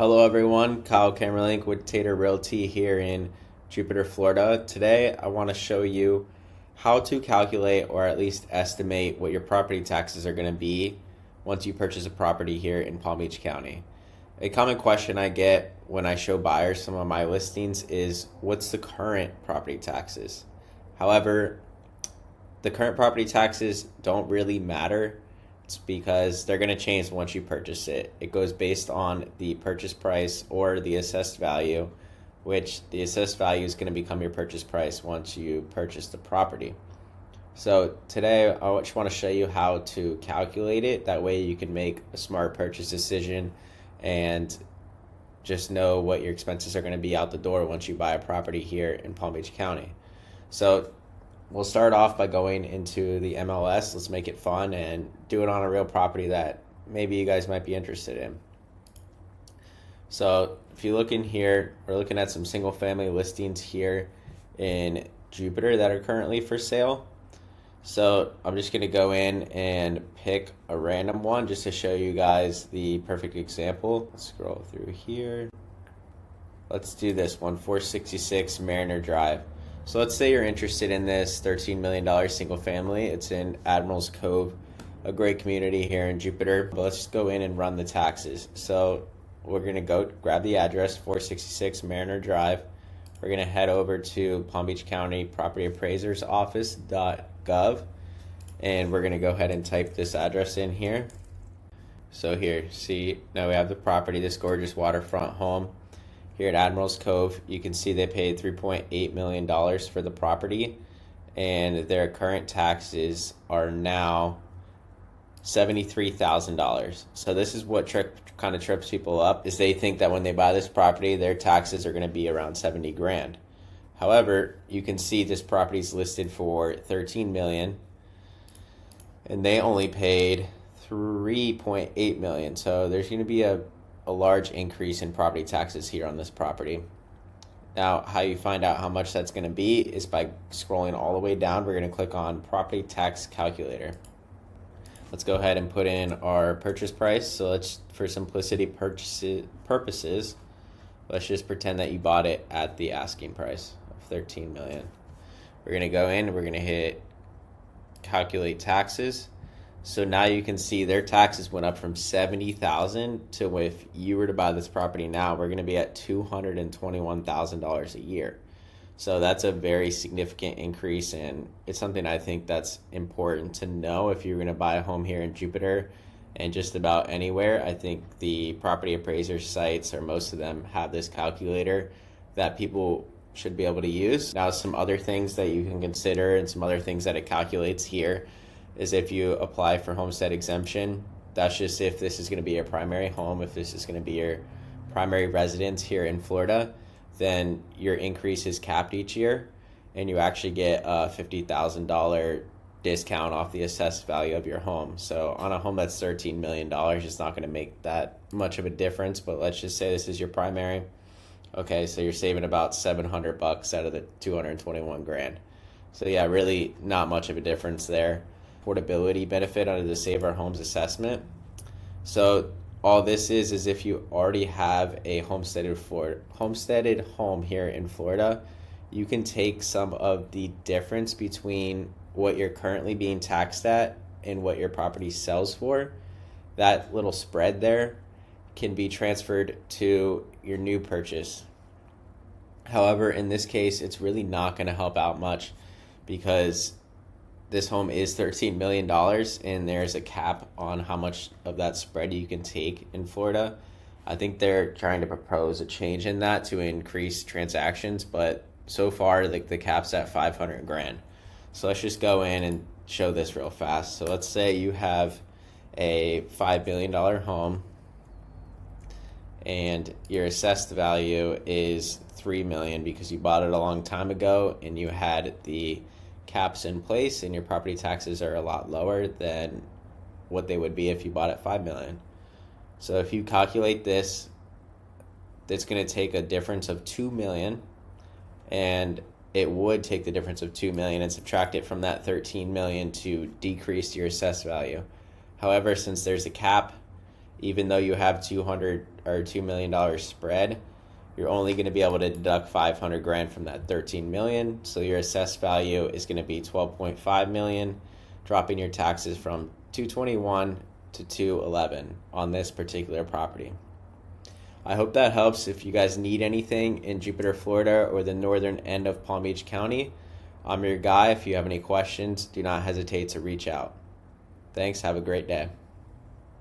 Hello everyone, Kyle Camerlinck with Taiter Realty here in Jupiter, Florida. Today I want to show you how to calculate or at least estimate what your property taxes are going to be once you purchase a property here in Palm Beach County. A common question I get when I show buyers some of my listings is, what's the current property taxes? However, the current property taxes don't really matter. It's because they're going to change once you purchase it. It goes based on the purchase price or the assessed value, which the assessed value is going to become your purchase price once you purchase the property. So today I just want to show you how to calculate it. That way you can make a smart purchase decision and just know what your expenses are going to be out the door once you buy a property here in Palm Beach County. So we'll start off by going into the MLS. Let's make it fun and do it on a real property that maybe you guys might be interested in. So if you look in here, we're looking at some single family listings here in Jupiter that are currently for sale. So I'm just going to go in and pick a random one just to show you guys the perfect example. Let's scroll through here. Let's do this one, 466 Mariner Drive. So let's say you're interested in this $13 million single family. It's in Admirals Cove, a great community here in Jupiter. But let's just go in and run the taxes. So we're going to go grab the address, 466 Mariner Drive. We're going to head over to Palm Beach County Property Appraiser's office.gov. And we're going to go ahead and type this address in here. So here, see, now we have the property, this gorgeous waterfront home. Here at Admirals Cove, you can see they paid $3.8 million for the property, and their current taxes are now $73,000. So this is what kind of trips people up, is they think that when they buy this property, their taxes are going to be around 70 grand. However, you can see this property is listed for $13 million, and they only paid $3.8 million. So there's going to be a large increase in property taxes here on this property. Now, how you find out how much that's going to be is by scrolling all the way down. We're going to click on Property Tax Calculator. Let's go ahead and put in our purchase price. So let's, for simplicity purposes, let's just pretend that you bought it at the asking price of $13 million. We're going to go in, we're going to hit Calculate Taxes. So now you can see their taxes went up from $70,000 to, if you were to buy this property now, we're going to be at $221,000 a year. So that's a very significant increase, and it's something I think that's important to know if you're going to buy a home here in Jupiter and just about anywhere. I think the property appraiser sites, or most of them, have this calculator that people should be able to use. Now, some other things that you can consider and some other things that it calculates here is if you apply for Homestead Exemption. That's just if this is going to be your primary home, if this is going to be your primary residence here in Florida, then your increase is capped each year, and you actually get a $50,000 discount off the assessed value of your home. So on a home that's $13 million, it's not going to make that much of a difference, but let's just say this is your primary. Okay, so you're saving about $700 out of the 221 grand. So yeah, really not much of a difference there. Portability benefit under the Save Our Homes assessment. So all this is if you already have a homesteaded home here in Florida, you can take some of the difference between what you're currently being taxed at and what your property sells for. That little spread there can be transferred to your new purchase. However, in this case, it's really not going to help out much because this home is $13 million, and there's a cap on how much of that spread you can take in Florida. I think they're trying to propose a change in that to increase transactions, but so far the cap's at 500 grand. So let's just go in and show this real fast. So let's say you have a $5 million home, and your assessed value is $3 million because you bought it a long time ago and you had the caps in place, and your property taxes are a lot lower than what they would be if you bought it $5 million. So if you calculate this, it's going to take a difference of $2 million, and it would take the difference of $2 million and subtract it from that $13 million to decrease your assessed value. However, since there's a cap even though you have $2 million spread, you're only going to be able to deduct 500 grand from that 13 million. So your assessed value is going to be 12.5 million, dropping your taxes from 221 to 211 on this particular property. I hope that helps. If you guys need anything in Jupiter, Florida, or the northern end of Palm Beach County, I'm your guy. If you have any questions, do not hesitate to reach out. Thanks. Have a great day.